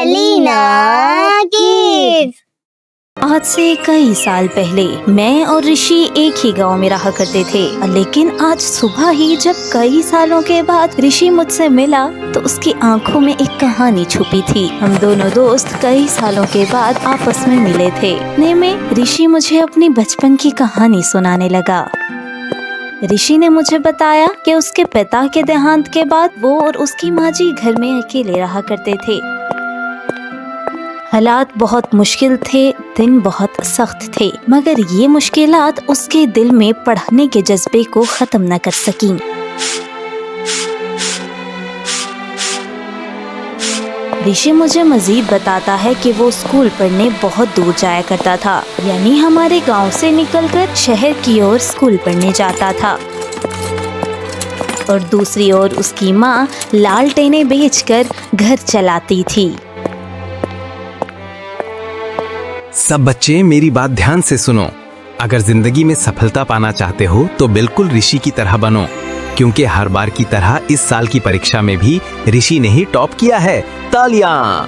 Alina kids. आज से कई साल पहले मैं और ऋषि एक ही गांव में रहा करते थे, लेकिन आज सुबह ही जब कई सालों के बाद ऋषि मुझसे मिला तो उसकी आंखों में एक कहानी छुपी थी। हम दोनों दोस्त कई सालों के बाद आपस में मिले थे। इतने में ऋषि मुझे अपनी बचपन की कहानी सुनाने लगा। ऋषि ने मुझे बताया कि उसके पिता के देहांत के बाद वो और उसकी माँ जी घर में अकेले रहा करते थे। हालात बहुत मुश्किल थे, दिन बहुत सख्त थे, मगर ये मुश्किलात उसके दिल में पढ़ने के जज्बे को खत्म न कर सकीं। ऋषि मुझे मजीद बताता है कि वो स्कूल पढ़ने बहुत दूर जाया करता था, यानी हमारे गांव से निकलकर शहर की ओर स्कूल पढ़ने जाता था और दूसरी ओर उसकी माँ लालटेनें बेचकर घर चलाती थी। सब बच्चे मेरी बात ध्यान से सुनो। अगर जिंदगी में सफलता पाना चाहते हो तो बिल्कुल ऋषि की तरह बनो, क्योंकि हर बार की तरह इस साल की परीक्षा में भी ऋषि ने ही टॉप किया है। तालियां।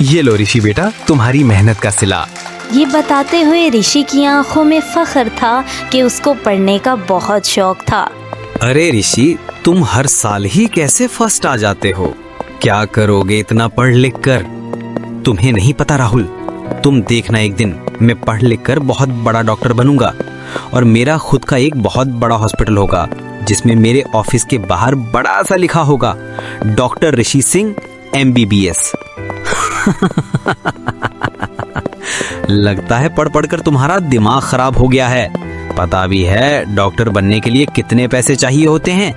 ये लो ऋषि बेटा, तुम्हारी मेहनत का सिला। ये बताते हुए ऋषि की आंखों में फख्र था कि उसको पढ़ने का बहुत शौक था। अरे ऋषि, तुम हर साल ही कैसे फर्स्ट आ जाते हो? क्या करोगे इतना पढ़ लिख कर? तुम्हें नहीं पता राहुल, तुम देखना एक दिन मैं पढ़ लिख कर बहुत बड़ा डॉक्टर बनूंगा और मेरा खुद का एक बहुत बड़ा हॉस्पिटल होगा जिसमें मेरे ऑफिस के बाहर बड़ा सा लिखा होगा, डॉक्टर ऋषि सिंह MBBS। लगता है पढ़ पढ़ कर तुम्हारा दिमाग खराब हो गया है। पता भी है डॉक्टर बनने के लिए कितने पैसे चाहिए होते हैं,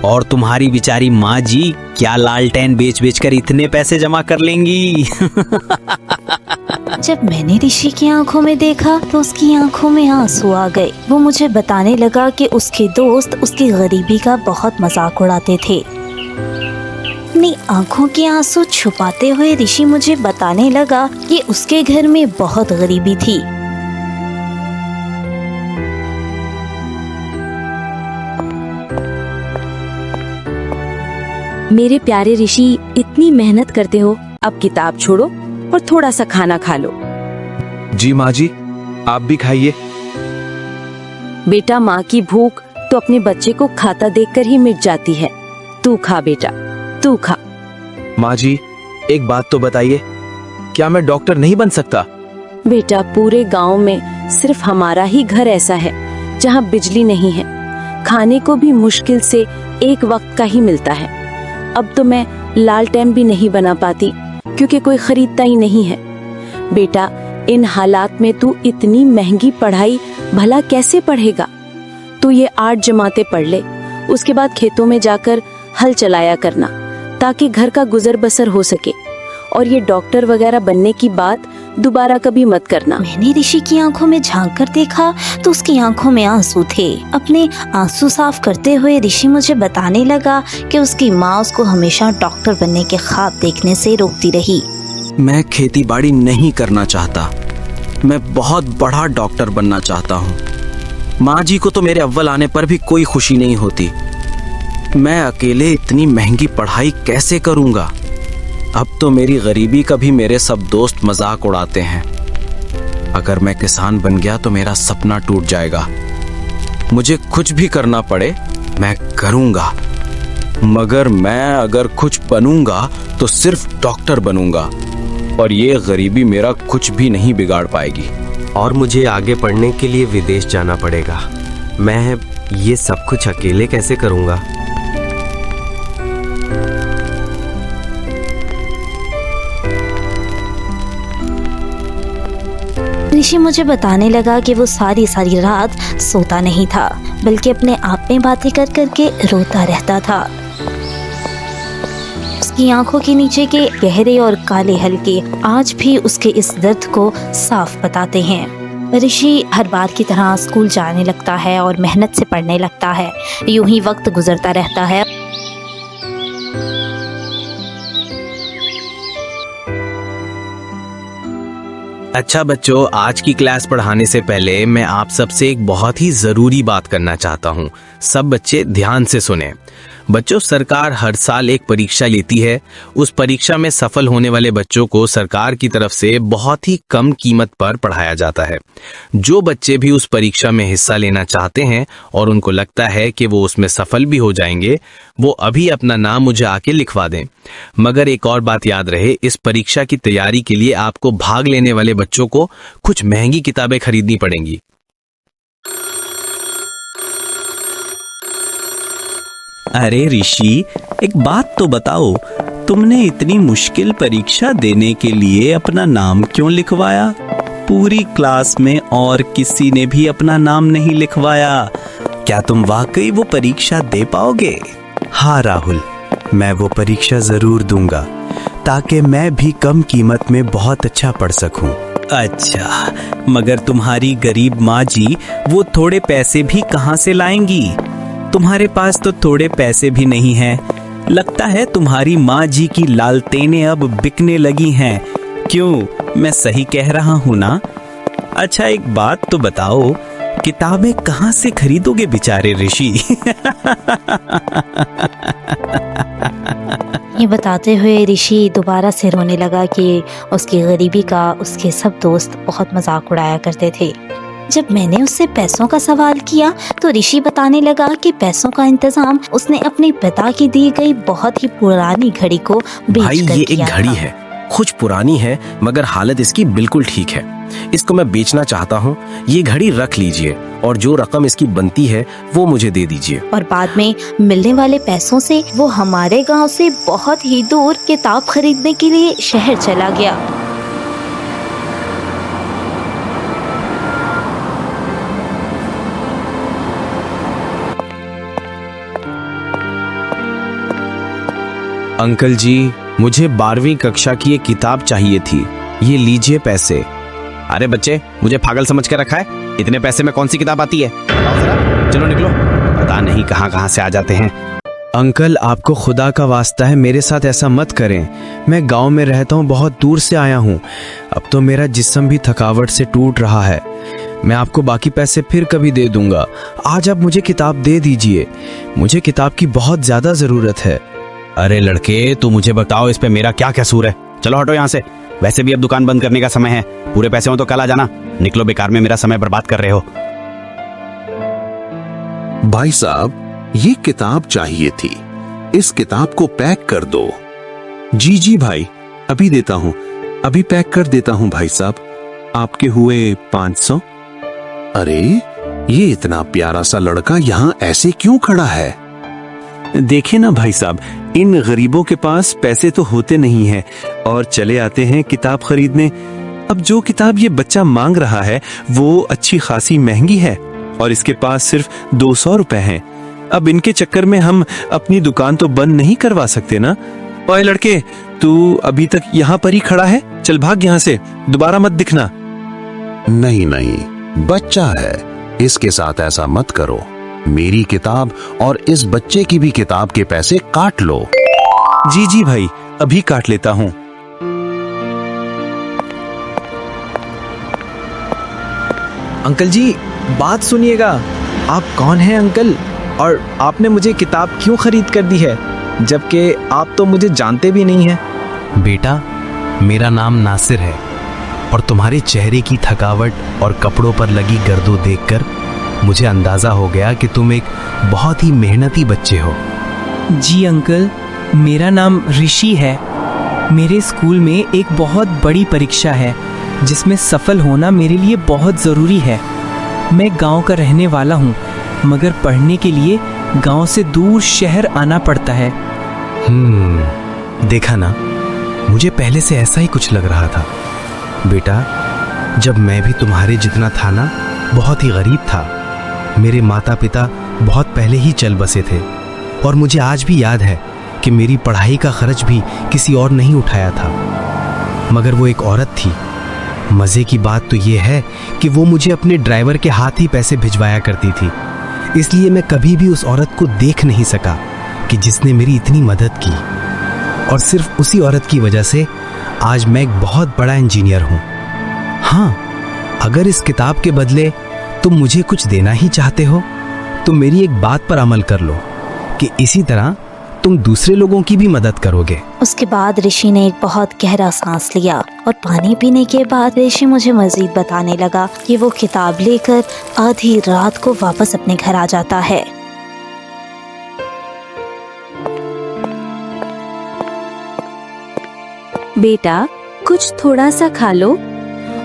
और तुम्हारी बेचारी माँ जी क्या लालटेन बेच बेच कर इतने पैसे जमा कर लेंगी। जब मैंने ऋषि की आंखों में देखा तो उसकी आंखों में आंसू आ गए। वो मुझे बताने लगा कि उसके दोस्त उसकी गरीबी का बहुत मजाक उड़ाते थे। अपनी आंखों के आंसू छुपाते हुए ऋषि मुझे बताने लगा कि उसके घर में बहुत गरीबी थी। मेरे प्यारे ऋषि, इतनी मेहनत करते हो, अब किताब छोड़ो और थोड़ा सा खाना खा लो। जी माँ जी, आप भी खाइए। बेटा, माँ की भूख तो अपने बच्चे को खाता देखकर ही मिट जाती है। तू खा बेटा, तू खा। माँ जी, एक बात तो बताइए, क्या मैं डॉक्टर नहीं बन सकता? बेटा, पूरे गांव में सिर्फ हमारा ही घर ऐसा है जहाँ बिजली नहीं है, खाने को भी मुश्किल से एक वक्त का ही मिलता है। अब तो मैं लालटेन भी नहीं बना पाती क्योंकि कोई खरीदता ही नहीं है। बेटा, इन हालात में तू इतनी महंगी पढ़ाई भला कैसे पढ़ेगा? तू ये 8 जमातें पढ़ ले, उसके बाद खेतों में जाकर हल चलाया करना ताकि घर का गुजर बसर हो सके, और ये डॉक्टर वगैरह बनने की बात दोबारा कभी मत करना। मैंने ऋषि की आंखों में झांक कर देखा तो उसकी आंखों में आंसू थे। अपने आंसू साफ करते हुए ऋषि मुझे बताने लगा कि उसकी माँ उसको हमेशा डॉक्टर बनने के ख्वाब देखने से रोकती रही। मैं खेती बाड़ी नहीं करना चाहता, मैं बहुत बड़ा डॉक्टर बनना चाहता हूँ। माँ जी को तो मेरे अव्वल आने पर भी कोई खुशी नहीं होती। मैं अकेले इतनी महंगी पढ़ाई कैसे करूँगा? अब तो मेरी गरीबी का भी मेरे सब दोस्त मजाक उड़ाते हैं। अगर मैं किसान बन गया तो मेरा सपना टूट जाएगा। मुझे कुछ भी करना पड़े मैं करूँगा, मगर मैं अगर कुछ बनूंगा तो सिर्फ डॉक्टर बनूंगा, और ये गरीबी मेरा कुछ भी नहीं बिगाड़ पाएगी। और मुझे आगे पढ़ने के लिए विदेश जाना पड़ेगा। मैं ये सब कुछ अकेले कैसे करूँगा? ऋषि मुझे बताने लगा कि वो सारी रात सोता नहीं था, बल्कि अपने आप में बातें कर करके रोता रहता था। उसकी आंखों के नीचे के गहरे और काले हल्के आज भी उसके इस दर्द को साफ बताते हैं। ऋषि हर बार की तरह स्कूल जाने लगता है और मेहनत से पढ़ने लगता है। यूं ही वक्त गुजरता रहता है। अच्छा बच्चों, आज की क्लास पढ़ाने से पहले मैं आप सबसे एक बहुत ही जरूरी बात करना चाहता हूँ। सब बच्चे ध्यान से सुने। बच्चों, सरकार हर साल एक परीक्षा लेती है। उस परीक्षा में सफल होने वाले बच्चों को सरकार की तरफ से बहुत ही कम कीमत पर पढ़ाया जाता है। जो बच्चे भी उस परीक्षा में हिस्सा लेना चाहते हैं और उनको लगता है कि वो उसमें सफल भी हो जाएंगे, वो अभी अपना नाम मुझे आके लिखवा दें। मगर एक और बात याद रहे, इस परीक्षा की तैयारी के लिए आपको भाग लेने वाले बच्चों को कुछ महंगी किताबें खरीदनी पड़ेंगी। अरे ऋषि, एक बात तो बताओ, तुमने इतनी मुश्किल परीक्षा देने के लिए अपना नाम क्यों लिखवाया? पूरी क्लास में और किसी ने भी अपना नाम नहीं लिखवाया। क्या तुम वाकई वो परीक्षा दे पाओगे? हाँ राहुल, मैं वो परीक्षा जरूर दूंगा ताकि मैं भी कम कीमत में बहुत अच्छा पढ़ सकूं। अच्छा, मगर तुम्हारी गरीब माँ जी वो थोड़े पैसे भी कहाँ से लाएंगी? तुम्हारे पास तो थोड़े पैसे भी नहीं हैं। लगता है तुम्हारी माँ जी की लालटेनें अब बिकने लगी हैं। क्यों, मैं सही कह रहा हूँ ना? अच्छा, एक बात तो बताओ, किताबें कहाँ से खरीदोगे बेचारे ऋषि? ये बताते हुए ऋषि दोबारा से रोने लगा कि उसकी गरीबी का उसके सब दोस्त बहुत मजाक उड़ाया करते थे। जब मैंने उससे पैसों का सवाल किया तो ऋषि बताने लगा कि पैसों का इंतजाम उसने अपने पिता की दी गई बहुत ही पुरानी घड़ी को बेच भाई, कर ये किया एक घड़ी था। है, कुछ पुरानी है मगर हालत इसकी बिल्कुल ठीक है। इसको मैं बेचना चाहता हूँ। ये घड़ी रख लीजिए और जो रकम इसकी बनती है वो मुझे दे दीजिए। और बाद में मिलने वाले पैसों से वो हमारे गांव से बहुत ही दूर किताब खरीदने के लिए शहर चला गया। अंकल जी, मुझे 12वीं कक्षा की एक किताब चाहिए थी। ये लीजिए पैसे। अरे बच्चे, मुझे पागल समझ के रखा है? इतने पैसे में कौन सी किताब आती है? बताओ जरा, चलो निकलो। पता नहीं कहाँ कहाँ से आ जाते हैं। अंकल, आपको खुदा का वास्ता है, मेरे साथ ऐसा मत करें। मैं गांव में रहता हूँ, बहुत दूर से आया हूँ। अब तो मेरा जिस्म भी थकावट से टूट रहा है। मैं आपको बाकी पैसे फिर कभी दे दूंगा। आज आप मुझे किताब दे दीजिए। मुझे किताब की बहुत ज्यादा जरूरत है। अरे लड़के, तू मुझे बताओ, इस पे मेरा क्या कसूर है? चलो हटो यहाँ से। वैसे भी अब दुकान बंद करने का समय है। पूरे पैसे हो तो कल आ जाना। निकलो, बेकार में मेरा समय बर्बाद कर रहे हो। भाई साहब, ये किताब चाहिए थी। इस किताब को पैक कर दो। जी भाई, अभी देता हूँ, अभी पैक कर देता हूँ भाई साहब। आपके हुए 500। अरे, ये इतना प्यारा सा लड़का यहाँ ऐसे क्यों खड़ा है? देखिए ना भाई साहब, इन गरीबों के पास पैसे तो होते नहीं हैं और चले आते हैं किताब खरीदने। अब जो किताब ये बच्चा मांग रहा है वो अच्छी खासी महंगी है और इसके पास सिर्फ 200 रुपए हैं। अब इनके चक्कर में हम अपनी दुकान तो बंद नहीं करवा सकते ना। ओए लड़के, तू अभी तक यहाँ पर ही खड़ा है? चल भाग यहाँ से, दोबारा मत दिखना। नहीं, बच्चा है, इसके साथ ऐसा मत करो। मेरी किताब और इस बच्चे की भी किताब के पैसे काट लो। जी भाई, अभी काट लेता हूँ। अंकल जी, बात सुनिएगा। आप कौन हैं अंकल? और आपने मुझे किताब क्यों खरीद कर दी है, जबकि आप तो मुझे जानते भी नहीं हैं? बेटा, मेरा नाम नासिर है और तुम्हारे चेहरे की थकावट और कपड़ों पर लगी गर्दो देखकर मुझे अंदाजा हो गया कि तुम एक बहुत ही मेहनती बच्चे हो। जी अंकल, मेरा नाम ऋषि है। मेरे स्कूल में एक बहुत बड़ी परीक्षा है जिसमें सफल होना मेरे लिए बहुत ज़रूरी है। मैं गांव का रहने वाला हूं, मगर पढ़ने के लिए गांव से दूर शहर आना पड़ता है। देखा ना, मुझे पहले से ऐसा ही कुछ लग रहा था। बेटा, जब मैं भी तुम्हारे जितना था ना, बहुत ही गरीब था। मेरे माता पिता बहुत पहले ही चल बसे थे और मुझे आज भी याद है कि मेरी पढ़ाई का खर्च भी किसी और नहीं उठाया था, मगर वो एक औरत थी। मज़े की बात तो ये है कि वो मुझे अपने ड्राइवर के हाथ ही पैसे भिजवाया करती थी। इसलिए मैं कभी भी उस औरत को देख नहीं सका कि जिसने मेरी इतनी मदद की, और सिर्फ उसी औरत की वजह से आज मैं एक बहुत बड़ा इंजीनियर हूँ। हाँ, अगर इस किताब के बदले तुम मुझे कुछ देना ही चाहते हो तो मेरी एक बात पर अमल कर लो कि इसी तरह तुम दूसरे लोगों की भी मदद करोगे। उसके बाद ऋषि ने एक बहुत गहरा सांस लिया और पानी पीने के बाद ऋषि मुझे मजीद बताने लगा कि वो किताब लेकर आधी रात को वापस अपने घर आ जाता है। बेटा, कुछ थोड़ा सा खा लो।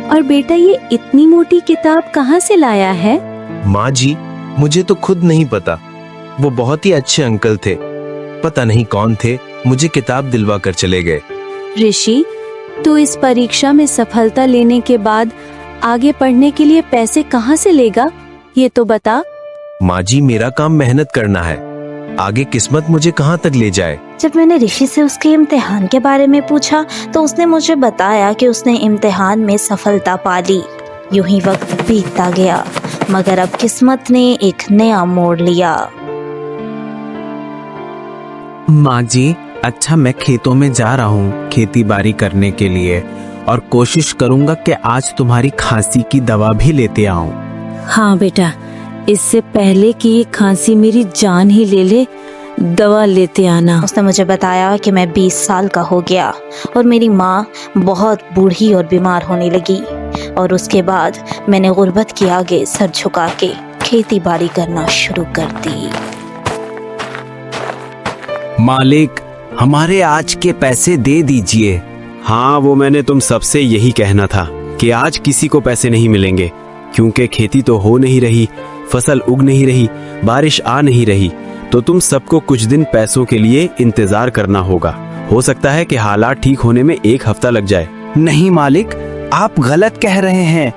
और बेटा, ये इतनी मोटी किताब कहाँ से लाया है? माँ जी, मुझे तो खुद नहीं पता। वो बहुत ही अच्छे अंकल थे, पता नहीं कौन थे, मुझे किताब दिलवा कर चले गए। ऋषि, तू इस परीक्षा में सफलता लेने के बाद आगे पढ़ने के लिए पैसे कहाँ से लेगा, ये तो बता। माँ जी, मेरा काम मेहनत करना है, आगे किस्मत मुझे कहाँ तक ले जाए। जब मैंने ऋषि से उसके इम्तिहान के बारे में पूछा तो उसने मुझे बताया कि उसने इम्तिहान में सफलता पा ली। यूं ही वक्त बीतता गया, मगर अब किस्मत ने एक नया मोड़ लिया। माँ जी, अच्छा मैं खेतों में जा रहा हूँ खेती बाड़ी करने के लिए और कोशिश करूँगा कि आज तुम्हारी खांसी की दवा भी लेते आऊँ। हाँ बेटा, इससे पहले कि ये खांसी मेरी जान ही ले ले, दवा लेते आना। उसने मुझे बताया कि मैं 20 साल का हो गया और मेरी माँ बहुत बूढ़ी और बीमार होने लगी और उसके बाद मैंने गुर्बत के आगे सर झुका के खेती बाड़ी करना शुरू कर दी। मालिक, हमारे आज के पैसे दे दीजिए। हाँ, वो मैंने तुम सबसे यही कहना था कि आज किसी को पैसे नहीं मिलेंगे, क्योंकि खेती तो हो नहीं रही, फसल उग नहीं रही, बारिश आ नहीं रही, तो तुम सबको कुछ दिन पैसों के लिए इंतजार करना होगा। हो सकता है कि हालात ठीक होने में 1 हफ्ता लग जाए। नहीं मालिक, आप गलत कह रहे हैं।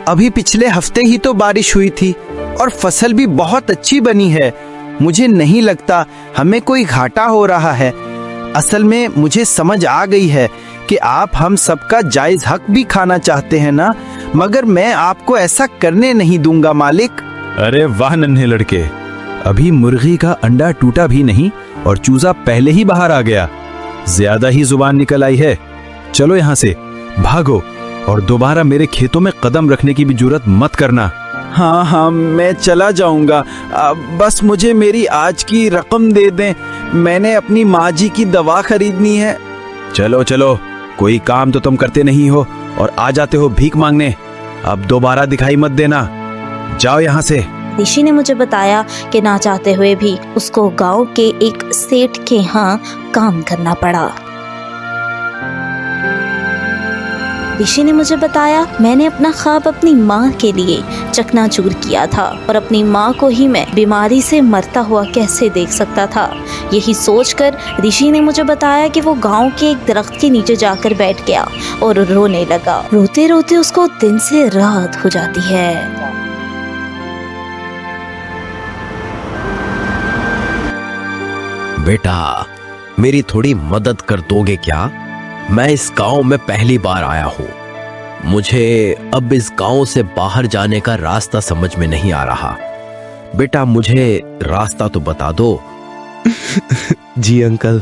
अभी पिछले हफ्ते ही तो बारिश हुई थी और फसल भी बहुत अच्छी बनी है। मुझे नहीं लगता हमें कोई घाटा हो रहा है। असल में मुझे समझ आ गई है कि आप हम सबका जायज हक भी खाना चाहते हैं ना, मगर मैं आपको ऐसा करने नहीं दूंगा मालिक। अरे वाह नन्हे लड़के, अभी मुर्गी का अंडा टूटा भी नहीं और चूजा पहले ही बाहर आ गया। ज्यादा ही जुबान निकल आई है। चलो यहाँ से भागो और दोबारा मेरे खेतों में कदम रखने की भी जुर्रत मत करना। हाँ, मैं चला जाऊंगा। बस मुझे मेरी आज की रकम दे दें, मैंने अपनी माँ जी की दवा खरीदनी है। चलो चलो, कोई काम तो तुम करते नहीं हो और आ जाते हो भीख मांगने। अब दोबारा दिखाई मत देना, जाओ यहाँ से। ऋषि ने मुझे बताया कि ना चाहते हुए भी उसको गांव के एक सेठ के यहाँ काम करना पड़ा। ऋषि ने मुझे बताया मैंने अपना ख्वाब अपनी माँ के लिए चकनाचूर किया था और अपनी माँ को ही मैं बीमारी से मरता हुआ कैसे देख सकता था। यही सोचकर ऋषि ने मुझे बताया कि वो गांव के एक दरख्त के नीचे जाकर बैठ गया और रोने लगा। रोते रोते उसको दिन से रात हो जाती है। बेटा, मेरी थोड़ी मदद कर दोगे क्या? मैं इस गांव में पहली बार आया हूँ। मुझे अब इस गांव से बाहर जाने का रास्ता समझ में नहीं आ रहा। बेटा, मुझे रास्ता तो बता दो। जी अंकल,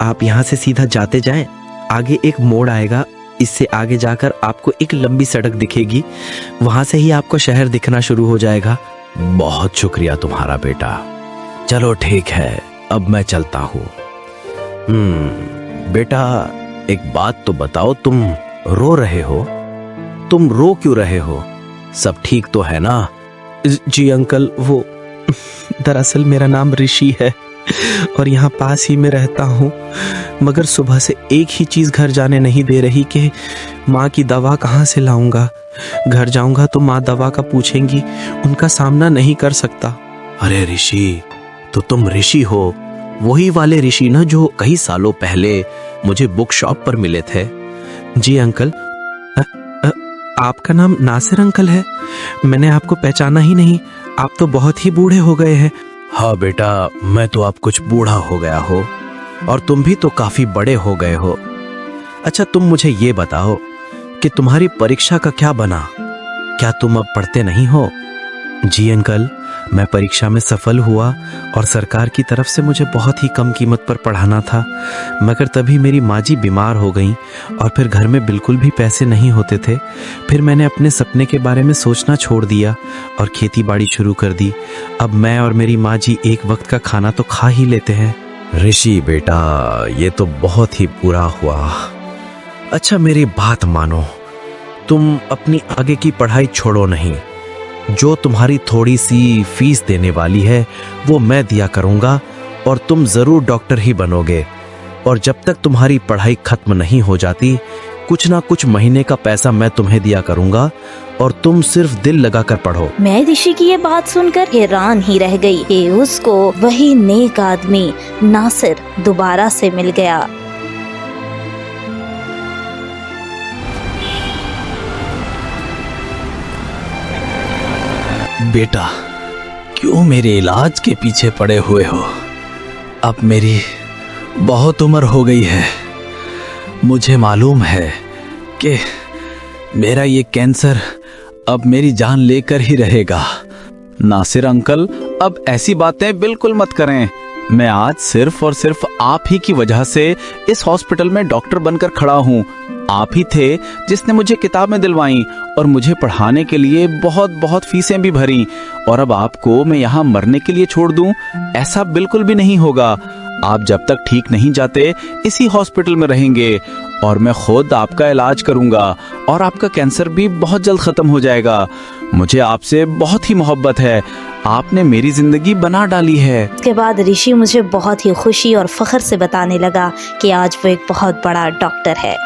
आप यहाँ से सीधा जाते जाएं, आगे एक मोड़ आएगा, इससे आगे जाकर आपको एक लंबी सड़क दिखेगी, वहां से ही आपको शहर दिखना शुरू हो जाएगा। बहुत शुक्रिया तुम्हारा बेटा। चलो ठीक है, अब मैं चलता हूँ। बेटा, एक बात तो बताओ, तुम रो रहे हो? तुम रो क्यों रहे हो? सब ठीक तो है ना? जी अंकल, वो दरअसल मेरा नाम ऋषि है और यहाँ पास ही में रहता हूँ, मगर सुबह से एक ही चीज घर जाने नहीं दे रही कि माँ की दवा कहाँ से लाऊंगा। घर जाऊंगा तो माँ दवा का पूछेंगी, उनका सामना नहीं कर सकता। अरे ऋषि, तो तुम ऋषि हो, वही वाले ऋषि ना जो कई सालों पहले मुझे बुक शॉप पर मिले थे? जी अंकल। आपका नाम नासिर अंकल है? मैंने आपको पहचाना ही नहीं, आप तो बहुत ही बूढ़े हो गए हैं। हाँ बेटा, मैं तो अब कुछ बूढ़ा हो गया हो और तुम भी तो काफी बड़े हो गए हो। अच्छा, तुम मुझे ये बताओ कि तुम्हारी परीक्षा का क्या बना? क्या तुम अब पढ़ते नहीं हो? जी अंकल, मैं परीक्षा में सफल हुआ और सरकार की तरफ से मुझे बहुत ही कम कीमत पर पढ़ाना था, मगर तभी मेरी माँ जी बीमार हो गईं और फिर घर में बिल्कुल भी पैसे नहीं होते थे। फिर मैंने अपने सपने के बारे में सोचना छोड़ दिया और खेती बाड़ी शुरू कर दी। अब मैं और मेरी माँ जी एक वक्त का खाना तो खा ही लेते हैं। ऋषि बेटा, ये तो बहुत ही बुरा हुआ। अच्छा मेरी बात मानो, तुम अपनी आगे की पढ़ाई छोड़ो नहीं। जो तुम्हारी थोड़ी सी फीस देने वाली है वो मैं दिया करूंगा और तुम जरूर डॉक्टर ही बनोगे। और जब तक तुम्हारी पढ़ाई खत्म नहीं हो जाती, कुछ ना कुछ महीने का पैसा मैं तुम्हें दिया करूंगा और तुम सिर्फ दिल लगाकर पढ़ो। मैं ऋषि की ये बात सुनकर हैरान ही रह गई कि उसको वही नेक आदमी नासिर दोबारा से मिल गया। बेटा, क्यों मेरे इलाज के पीछे पड़े हुए हो? अब मेरी बहुत उम्र हो गई है। मुझे मालूम है कि मेरा ये कैंसर अब मेरी जान लेकर ही रहेगा। नासिर अंकल, अब ऐसी बातें बिल्कुल मत करें। मैं आज सिर्फ और सिर्फ आप ही की वजह से इस हॉस्पिटल में डॉक्टर बनकर खड़ा हूँ। आप ही थे जिसने मुझे किताबें दिलवाई और मुझे पढ़ाने के लिए बहुत बहुत फीसें भी भरी। और अब आपको मैं यहाँ मरने के लिए छोड़ दूँ, ऐसा बिल्कुल भी नहीं होगा। आप जब तक ठीक नहीं जाते इसी हॉस्पिटल में रहेंगे और मैं खुद आपका इलाज करूंगा और आपका कैंसर भी बहुत जल्द खत्म हो जाएगा। मुझे आपसे बहुत ही मोहब्बत है। आपने मेरी जिंदगी बना डाली है। उसके बाद ऋषि मुझे बहुत ही खुशी और फख्र से बताने लगा कि आज वो एक बहुत बड़ा डॉक्टर है।